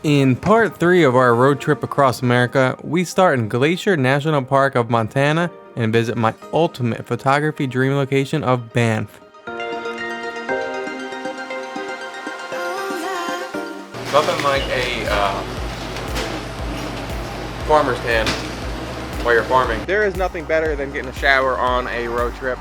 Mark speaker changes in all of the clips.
Speaker 1: In part 3 of our road trip across America, we start in Glacier National Park of Montana and visit my ultimate photography dream location of Banff. Nothing like a farmer's tan while you're farming. There is nothing better than getting a shower on a road trip.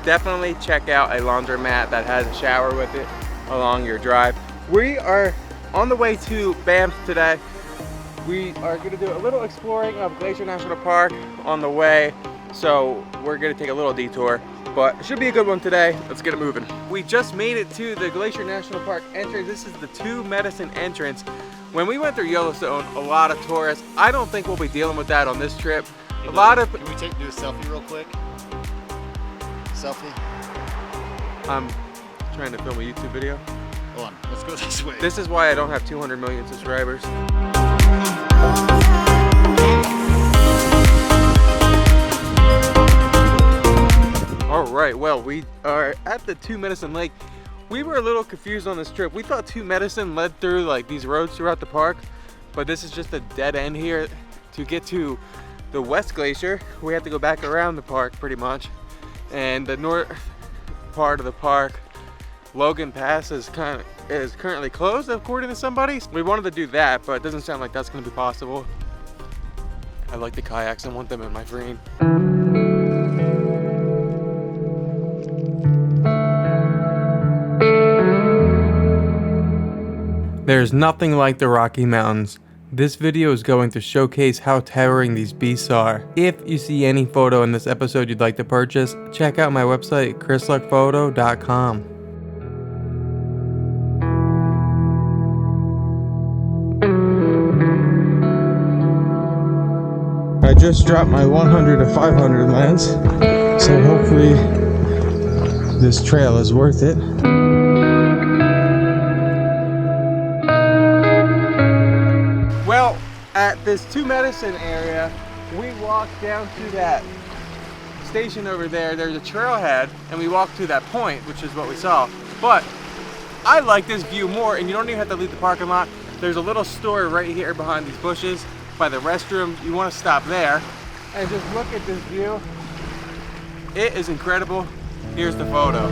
Speaker 1: Definitely check out a laundromat that has a shower with it along your drive. We are on the way to Banff today. We are going to do a little exploring of Glacier National Park on the way, so we're going to take a little detour, but it should be a good one today. Let's get it moving. We just made it to the Glacier National Park entrance. This is the Two Medicine entrance. When we went through Yellowstone, a lot of tourists. I don't think we'll be dealing with that on this trip.
Speaker 2: Hey,
Speaker 1: a lot of.
Speaker 2: Can we do a selfie real quick? Selfie.
Speaker 1: I'm trying to film a YouTube video.
Speaker 2: Hold on, let's go this way.
Speaker 1: This is why I don't have 200 million subscribers. All right, well, we are at the Two Medicine Lake. We were a little confused on this trip. We thought Two Medicine led through like these roads throughout the park, but this is just a dead end here. To get to the West Glacier, we have to go back around the park pretty much. And the north part of the park, Logan Pass, is currently closed according to somebody. We wanted to do that, but it doesn't sound like that's going to be possible. I like the kayaks. I want them in my frame. There's nothing like the Rocky Mountains. This video is going to showcase how towering these beasts are. If you see any photo in this episode you'd like to purchase, check out my website, KrisLuckPhoto.com. I just dropped my 100 to 500 lens, so hopefully this trail is worth it. Well, at this Two Medicine area, we walked down to that station over there. There's a trailhead, and we walked to that point, which is what we saw. But I like this view more, and you don't even have to leave the parking lot. There's a little store right here behind these bushes by the restroom. You want to stop there and just look at this view. It is incredible. Here's the photo.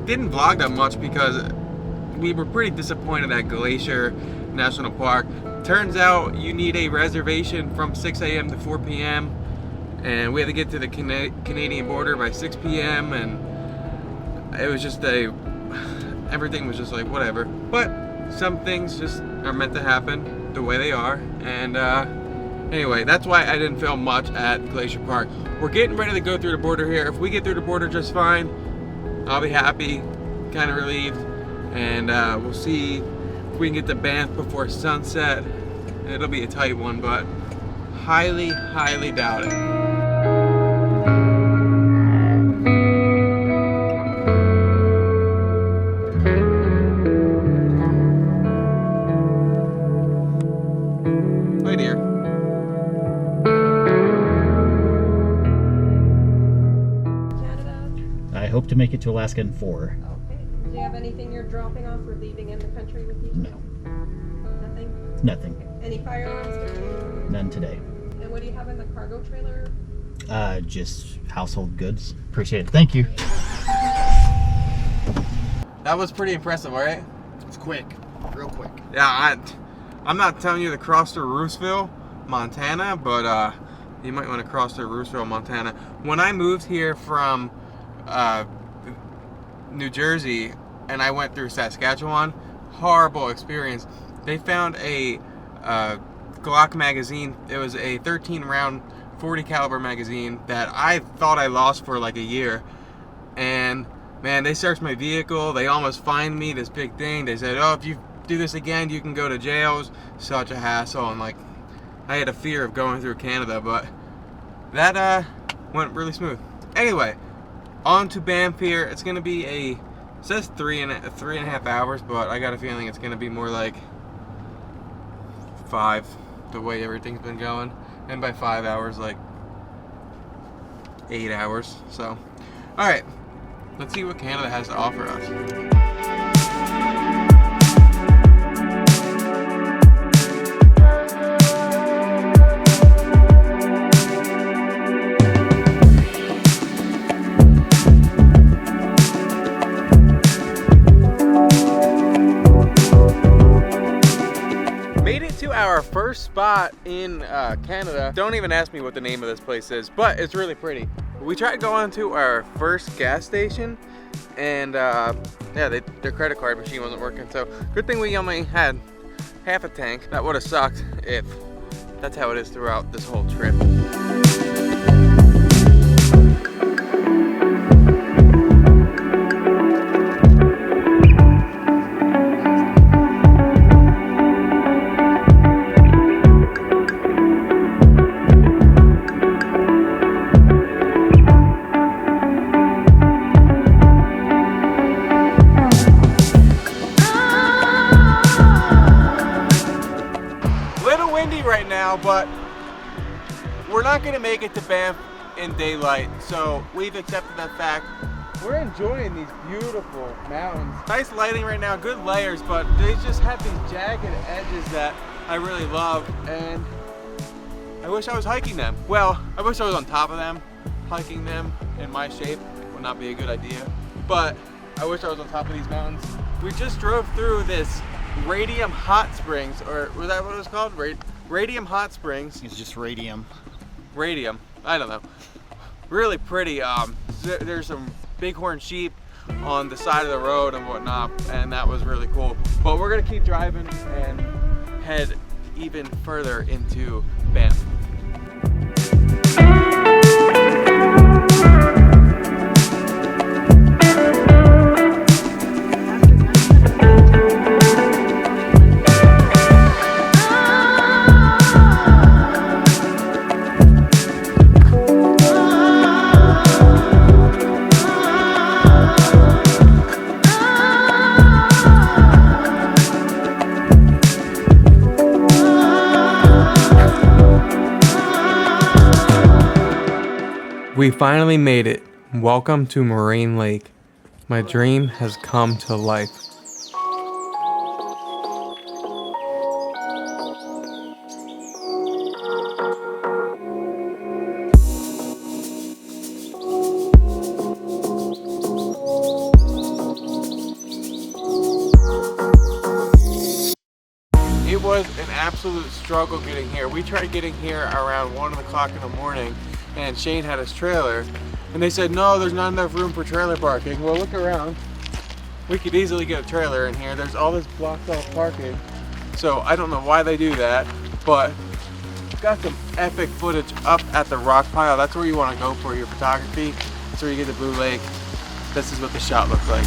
Speaker 1: Didn't vlog that much because we were pretty disappointed at Glacier National Park. Turns out you need a reservation from 6 a.m. to 4 p.m. and we had to get to the Canadian border by 6 p.m. and it was just everything was just like whatever. But some things just are meant to happen the way they are, and anyway, that's why I didn't film much at Glacier Park. We're getting ready to go through the border here. If we get through the border just fine, I'll be happy, kind of relieved, and we'll see if we can get to Banff before sunset. It'll be a tight one, but highly, highly doubt it. Hi, dear.
Speaker 2: I hope to make it to Alaska in 4.
Speaker 3: Okay. Do you have anything you're dropping off or leaving in the country with you?
Speaker 2: No.
Speaker 3: Nothing?
Speaker 2: Nothing.
Speaker 3: Any firearms today?
Speaker 2: None today.
Speaker 3: And what do you have in the cargo trailer?
Speaker 2: Just household goods. Appreciate it. Thank you.
Speaker 1: That was pretty impressive, right?
Speaker 2: It's quick. Real quick.
Speaker 1: Yeah, I'm not telling you to cross through Roosevelt, Montana, but you might want to cross through Roosevelt, Montana. When I moved here from New Jersey and I went through Saskatchewan, horrible experience. They found a Glock magazine. It was a 13 round 40 caliber magazine that I thought I lost for like a year. And man, they searched my vehicle. They almost fined me this big thing. They said, oh, if you do this again, you can go to jail. It was such a hassle, and like I had a fear of going through Canada, but that went really smooth. Anyway, on to Banff here. It's gonna be it says 3.5 hours, but I got a feeling it's gonna be more like 5, the way everything's been going, and by 5 hours, like 8 hours. So, all right, let's see what Canada has to offer us. Our first spot in Canada. Don't even ask me what the name of this place is, but it's really pretty. We tried going to our first gas station, and yeah, their credit card machine wasn't working, so good thing we only had half a tank. That would have sucked if that's how it is throughout this whole trip. Right now, but we're not going to make it to Banff in daylight, so we've accepted that fact. We're enjoying these beautiful mountains. Nice lighting right now, good layers, but they just have these jagged edges that I really love, and I wish I was hiking them. Well, I wish I was on top of them. Hiking them in my shape would not be a good idea, but I wish I was on top of these mountains. We just drove through this Radium Hot Springs, or was that what it was called? Radium Hot Springs.
Speaker 2: It's just radium.
Speaker 1: Radium, I don't know. Really pretty. There's some bighorn sheep on the side of the road and whatnot, and that was really cool. But we're gonna keep driving and head even further into Banff. We finally made it. Welcome to Moraine Lake. My dream has come to life. It was an absolute struggle getting here. We tried getting here around 1 o'clock in the morning, and Shane had his trailer, and they said, no, there's not enough room for trailer parking. Well, look around. We could easily get a trailer in here. There's all this blocked off parking. So I don't know why they do that, but we've got some epic footage up at the rock pile. That's where you want to go for your photography. That's where you get the Blue Lake. This is what the shot looks like.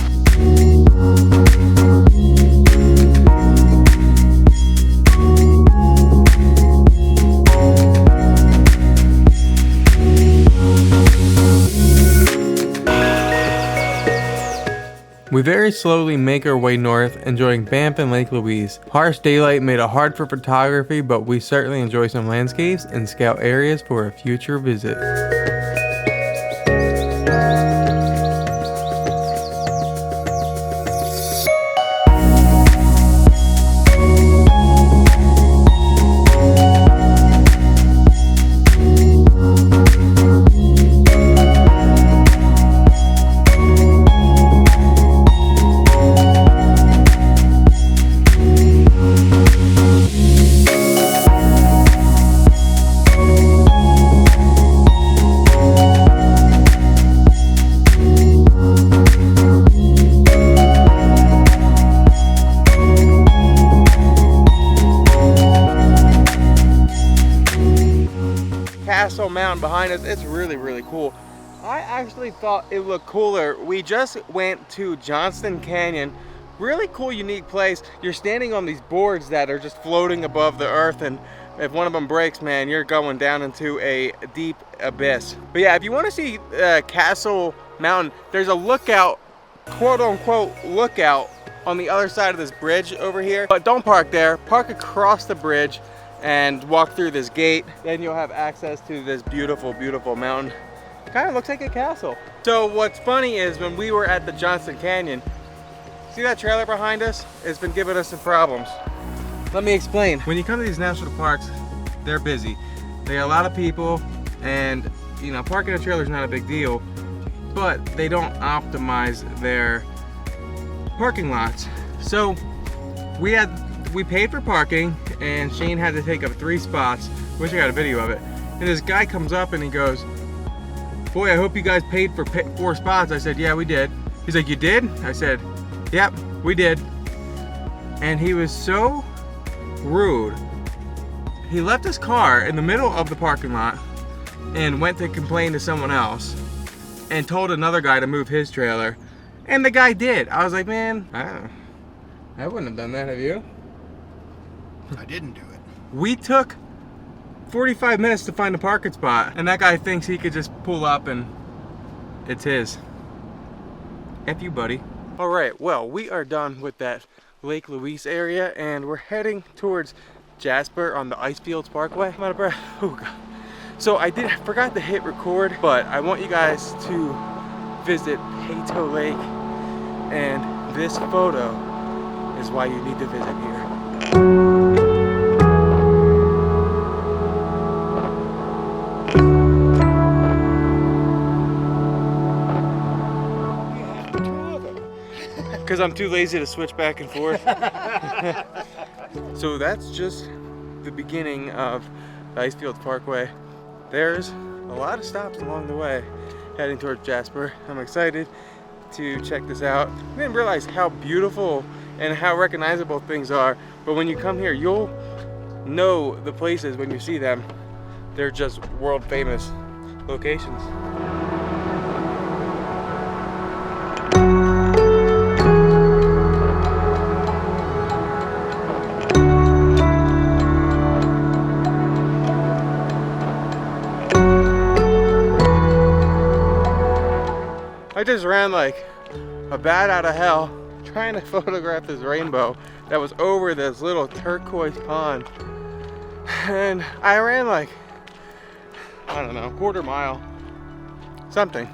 Speaker 1: We very slowly make our way north, enjoying Banff and Lake Louise. Harsh daylight made it hard for photography, but we certainly enjoy some landscapes and scout areas for a future visit. Castle Mountain behind us. It's really, really cool. I actually thought it looked cooler. We just went to Johnston Canyon. Really cool, unique place. You're standing on these boards that are just floating above the earth, and if one of them breaks, man, you're going down into a deep abyss. But yeah, if you want to see Castle Mountain, there's a lookout, quote unquote lookout, on the other side of this bridge over here. But don't park there, park across the bridge and walk through this gate. Then you'll have access to this beautiful, beautiful mountain. Kind of looks like a castle. So what's funny is when we were at the Johnston Canyon, see that trailer behind us? It's been giving us some problems. Let me explain. When you come to these national parks, they're busy. They got a lot of people, and you know, parking a trailer is not a big deal, but they don't optimize their parking lots. So we paid for parking, and Shane had to take up 3 spots. Wish I got a video of it. And this guy comes up and he goes, "Boy, I hope you guys paid for 4 spots." I said, "Yeah, we did." He's like, "You did?" I said, "Yep, we did." And he was so rude. He left his car in the middle of the parking lot and went to complain to someone else and told another guy to move his trailer, and the guy did. I was like, man, I wouldn't have done that, have you?
Speaker 2: I didn't do it.
Speaker 1: We took 45 minutes to find a parking spot, and that guy thinks he could just pull up and it's his. F you, buddy. All right, well, we are done with that Lake Louise area, and we're heading towards Jasper on the Icefields Parkway. I'm out of breath. Oh God. So I forgot to hit record, but I want you guys to visit Peyto Lake, and this photo is why you need to visit here. Because I'm too lazy to switch back and forth. So that's just the beginning of the Icefields Parkway. There's a lot of stops along the way heading towards Jasper. I'm excited to check this out. I didn't realize how beautiful and how recognizable things are, but when you come here, you'll know the places when you see them. They're just world famous locations. I just ran like a bat out of hell trying to photograph this rainbow that was over this little turquoise pond. And I ran like, I don't know, quarter mile, something.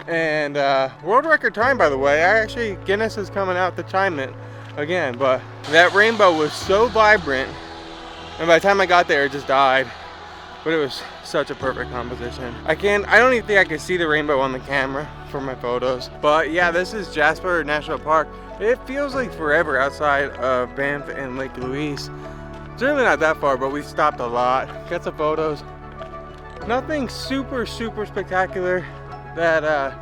Speaker 1: And world record time, by the way. Guinness is coming out to chime it again, but that rainbow was so vibrant, and by the time I got there, it just died. But it was such a perfect composition. I don't even think I could see the rainbow on the camera for my photos. But yeah, this is Jasper National Park. It feels like forever outside of Banff and Lake Louise. It's really not that far, but we stopped a lot. Got some photos. Nothing super spectacular. That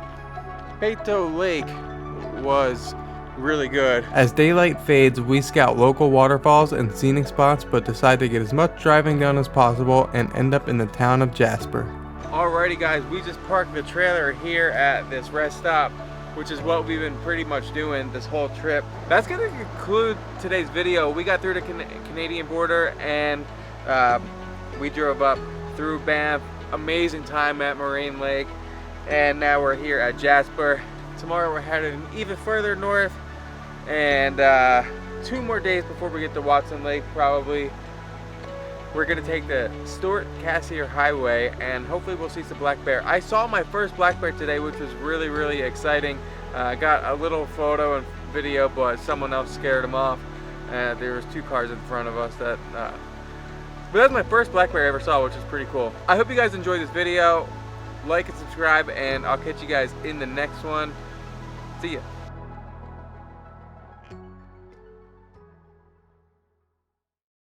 Speaker 1: Peyto Lake was really good. As daylight fades, we scout local waterfalls and scenic spots, but decide to get as much driving done as possible and end up in the town of Jasper. Alrighty guys, we just parked the trailer here at this rest stop, which is what we've been pretty much doing this whole trip. That's gonna conclude today's video. We got through the Canadian border, and we drove up through Banff. Amazing time at Moraine Lake, and now we're here at Jasper. Tomorrow we're headed even further north, and 2 more days before we get to Watson Lake probably. We're gonna take the Stuart Cassier Highway, and hopefully we'll see some black bear. I saw my first black bear today, which was really exciting. Got a little photo and video, but someone else scared him off. There was 2 cars in front of us that but that's my first black bear I ever saw, which is pretty cool. I hope you guys enjoyed this video. Like and subscribe, and I'll catch you guys in the next one. See ya.